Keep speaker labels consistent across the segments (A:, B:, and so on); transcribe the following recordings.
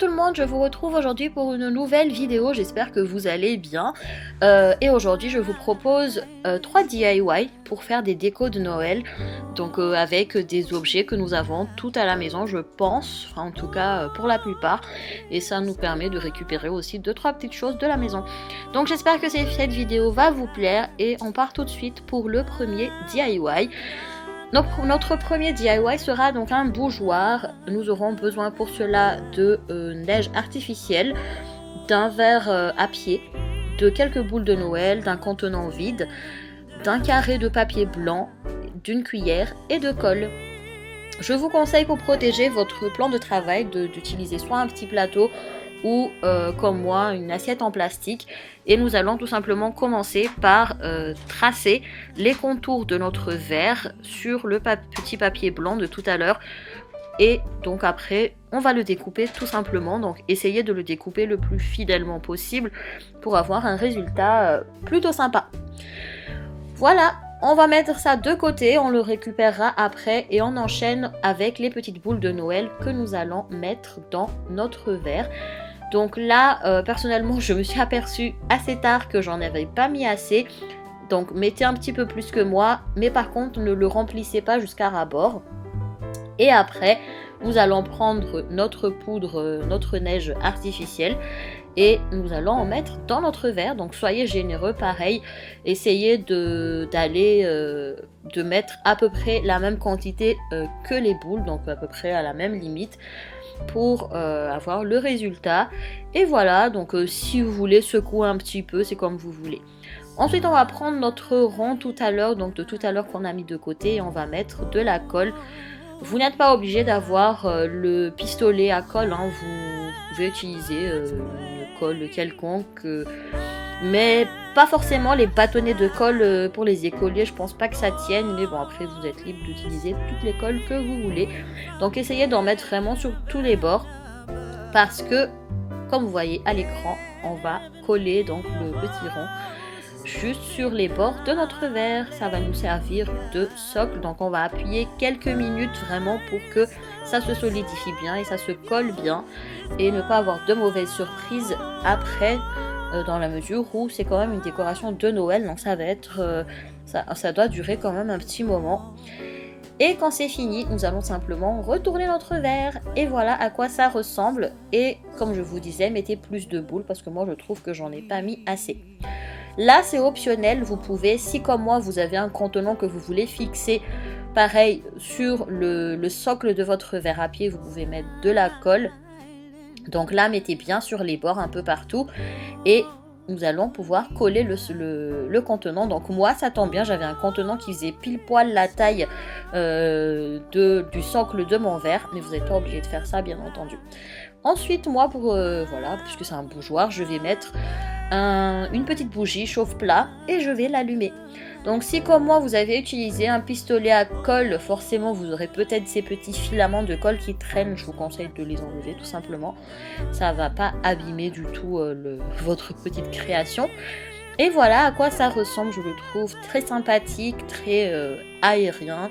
A: tout le monde, je vous retrouve aujourd'hui pour une nouvelle vidéo, j'espère que vous allez bien. Et aujourd'hui je vous propose 3 DIY pour faire des décos de Noël. Donc avec des objets que nous avons tout à la maison je pense, enfin, en tout cas pour la plupart. Et ça nous permet de récupérer aussi 2-3 petites choses de la maison. Donc j'espère que cette vidéo va vous plaire et on part tout de suite pour le premier DIY. Notre premier DIY sera donc un bougeoir. Nous aurons besoin pour cela de neige artificielle, d'un verre à pied, de quelques boules de Noël, d'un contenant vide, d'un carré de papier blanc, d'une cuillère et de colle. Je vous conseille pour protéger votre plan de travail d'utiliser soit un petit plateau ou comme moi une assiette en plastique, et nous allons tout simplement commencer par tracer les contours de notre verre sur le petit papier blanc de tout à l'heure, et donc après on va le découper tout simplement. Donc essayez de le découper le plus fidèlement possible pour avoir un résultat plutôt sympa. Voilà, on va mettre ça de côté, on le récupérera après et on enchaîne avec les petites boules de Noël que nous allons mettre dans notre verre. Donc là, personnellement, je me suis aperçue assez tard que j'en avais pas mis assez. Donc mettez un petit peu plus que moi, mais par contre ne le remplissez pas jusqu'à ras-bord. Et après, nous allons prendre notre poudre, notre neige artificielle, et nous allons en mettre dans notre verre. Donc soyez généreux, pareil, essayez de mettre à peu près la même quantité que les boules, donc à peu près à la même limite, pour avoir le résultat. Et voilà, donc si vous voulez secouer un petit peu, c'est comme vous voulez. Ensuite on va prendre notre rond tout à l'heure, donc de tout à l'heure qu'on a mis de côté, et on va mettre de la colle. Vous n'êtes pas obligé d'avoir le pistolet à colle, hein. Vous pouvez utiliser une colle quelconque, mais pas forcément les bâtonnets de colle pour les écoliers, je pense pas que ça tienne, mais bon, après vous êtes libre d'utiliser toutes les colles que vous voulez. Donc essayez d'en mettre vraiment sur tous les bords, parce que comme vous voyez à l'écran, on va coller donc le petit rond juste sur les bords de notre verre. Ça va nous servir de socle, donc on va appuyer quelques minutes vraiment pour que ça se solidifie bien et ça se colle bien, et ne pas avoir de mauvaises surprises après, dans la mesure où c'est quand même une décoration de Noël, donc ça va être ça doit durer quand même un petit moment. Et quand c'est fini, nous allons simplement retourner notre verre, et voilà à quoi ça ressemble. Et comme je vous disais, mettez plus de boules parce que moi je trouve que j'en ai pas mis assez. Là c'est optionnel, vous pouvez, si comme moi vous avez un contenant que vous voulez fixer pareil sur le socle de votre verre à pied, vous pouvez mettre de la colle. Donc là mettez bien sur les bords un peu partout, et nous allons pouvoir coller le contenant. Donc moi ça tombe bien, j'avais un contenant qui faisait pile poil la taille du socle de mon verre, mais vous n'êtes pas obligé de faire ça bien entendu. Ensuite moi pour voilà, puisque c'est un bougeoir, je vais mettre une petite bougie chauffe-plat et je vais l'allumer. Donc si comme moi vous avez utilisé un pistolet à colle, forcément vous aurez peut-être ces petits filaments de colle qui traînent, je vous conseille de les enlever tout simplement. Ça va pas abîmer du tout votre petite création. Et voilà à quoi ça ressemble, je le trouve très sympathique, très aérien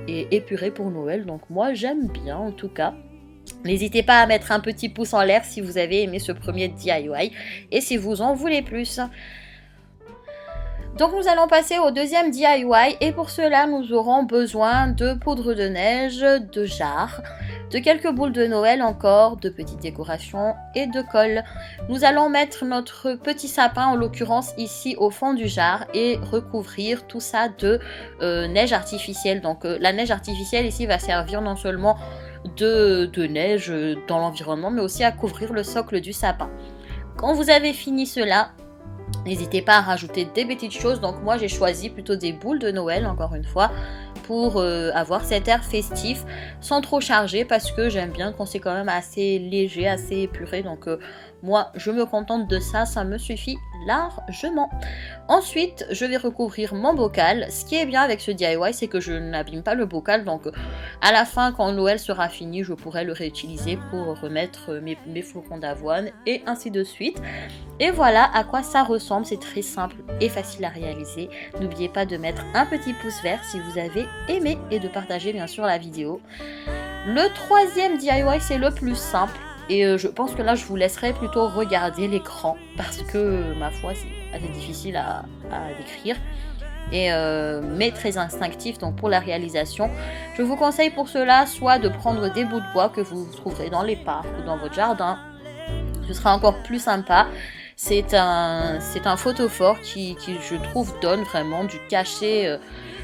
A: et épuré pour Noël. Donc moi j'aime bien en tout cas. N'hésitez pas à mettre un petit pouce en l'air si vous avez aimé ce premier DIY et si vous en voulez plus. Donc nous allons passer au deuxième DIY, et pour cela nous aurons besoin de poudre de neige, de jarres, de quelques boules de Noël encore, de petites décorations et de colle. Nous allons mettre notre petit sapin, en l'occurrence ici au fond du jar, et recouvrir tout ça de neige artificielle. Donc la neige artificielle ici va servir non seulement de neige dans l'environnement, mais aussi à couvrir le socle du sapin. Quand vous avez fini cela, n'hésitez pas à rajouter des petites choses. Donc moi j'ai choisi plutôt des boules de Noël, encore une fois, pour avoir cet air festif sans trop charger, parce que j'aime bien quand c'est quand même assez léger, assez épuré. Donc moi je me contente de ça, ça me suffit largement. Ensuite je vais recouvrir mon bocal. Ce qui est bien avec ce DIY, c'est que je n'abîme pas le bocal, donc à la fin quand Noël sera fini, je pourrai le réutiliser pour remettre mes flocons d'avoine et ainsi de suite. Et voilà à quoi ça ressemble, c'est très simple et facile à réaliser. N'oubliez pas de mettre un petit pouce vert si vous avez aimé, et de partager bien sûr la vidéo. Le troisième DIY, c'est le plus simple. Et je pense que là je vous laisserai plutôt regarder l'écran parce que ma foi c'est assez difficile à décrire. Mais très instinctif donc pour la réalisation. Je vous conseille pour cela soit de prendre des bouts de bois que vous trouverez dans les parcs ou dans votre jardin. Ce sera encore plus sympa. C'est un photophore qui je trouve donne vraiment du cachet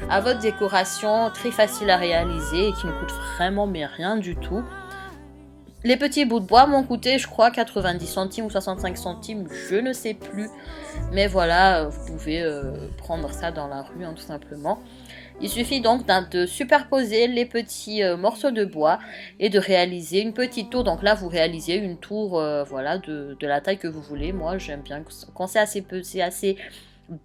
A: à votre décoration, très facile à réaliser et qui ne coûte vraiment mais rien du tout. Les petits bouts de bois m'ont coûté, je crois, 90 centimes ou 65 centimes, je ne sais plus. Mais voilà, vous pouvez prendre ça dans la rue, hein, tout simplement. Il suffit donc de superposer les petits morceaux de bois et de réaliser une petite tour. Donc là, vous réalisez une tour voilà, de la taille que vous voulez. Moi, j'aime bien quand c'est assez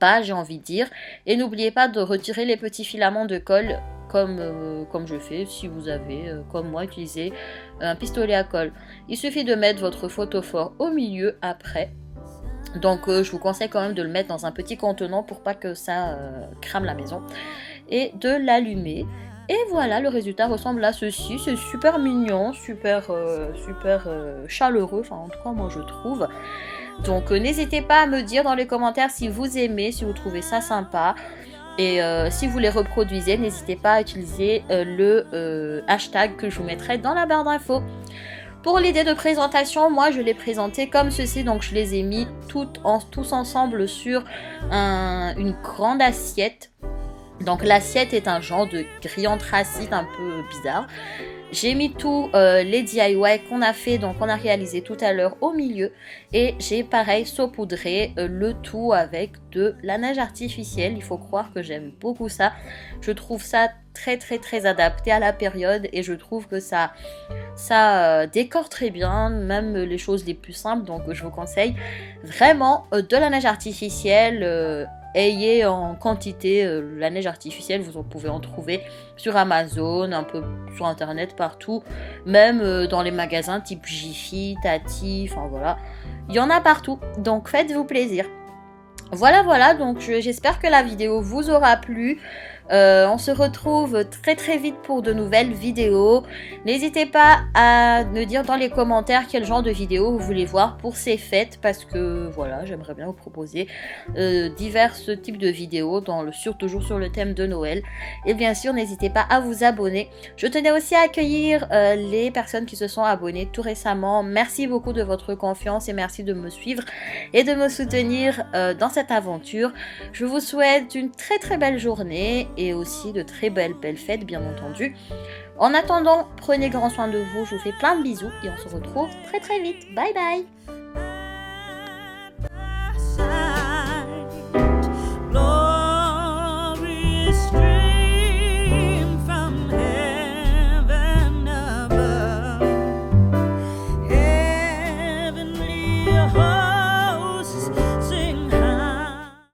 A: bas, j'ai envie de dire. Et n'oubliez pas de retirer les petits filaments de colle comme je fais, si vous avez, comme moi, utilisé un pistolet à colle. Il suffit de mettre votre photophore au milieu après. Donc je vous conseille quand même de le mettre dans un petit contenant pour pas que ça crame la maison. Et de l'allumer. Et voilà, le résultat ressemble à ceci. C'est super mignon, super chaleureux, enfin en tout cas moi je trouve. Donc n'hésitez pas à me dire dans les commentaires si vous aimez, si vous trouvez ça sympa. Et si vous les reproduisez, n'hésitez pas à utiliser le hashtag que je vous mettrai dans la barre d'infos. Pour l'idée de présentation, moi je l'ai présenté comme ceci, donc je les ai mis tous ensemble sur une grande assiette. Donc l'assiette est un genre de grille anthracite un peu bizarre. J'ai mis tous les DIY qu'on a fait, donc on a réalisé tout à l'heure au milieu. Et j'ai pareil saupoudré le tout avec de la neige artificielle. Il faut croire que j'aime beaucoup ça. Je trouve ça très adapté à la période et je trouve que ça décore très bien, même les choses les plus simples. Donc je vous conseille vraiment de la neige artificielle. Ayez en quantité la neige artificielle, vous en pouvez en trouver sur Amazon, un peu sur internet, partout, même dans les magasins type Jiffy, Tati, enfin voilà, il y en a partout, donc faites-vous plaisir. Voilà, donc j'espère que la vidéo vous aura plu. On se retrouve très vite pour de nouvelles vidéos. N'hésitez pas à me dire dans les commentaires quel genre de vidéo vous voulez voir pour ces fêtes, parce que voilà, j'aimerais bien vous proposer divers types de vidéos toujours sur le thème de Noël. Et bien sûr, n'hésitez pas à vous abonner. Je tenais aussi à accueillir les personnes qui se sont abonnées tout récemment. Merci beaucoup de votre confiance et merci de me suivre et de me soutenir dans cette aventure. Je vous souhaite une très belle journée et aussi de très belles fêtes bien entendu. En attendant, prenez grand soin de vous, je vous fais plein de bisous et on se retrouve très vite. Bye bye.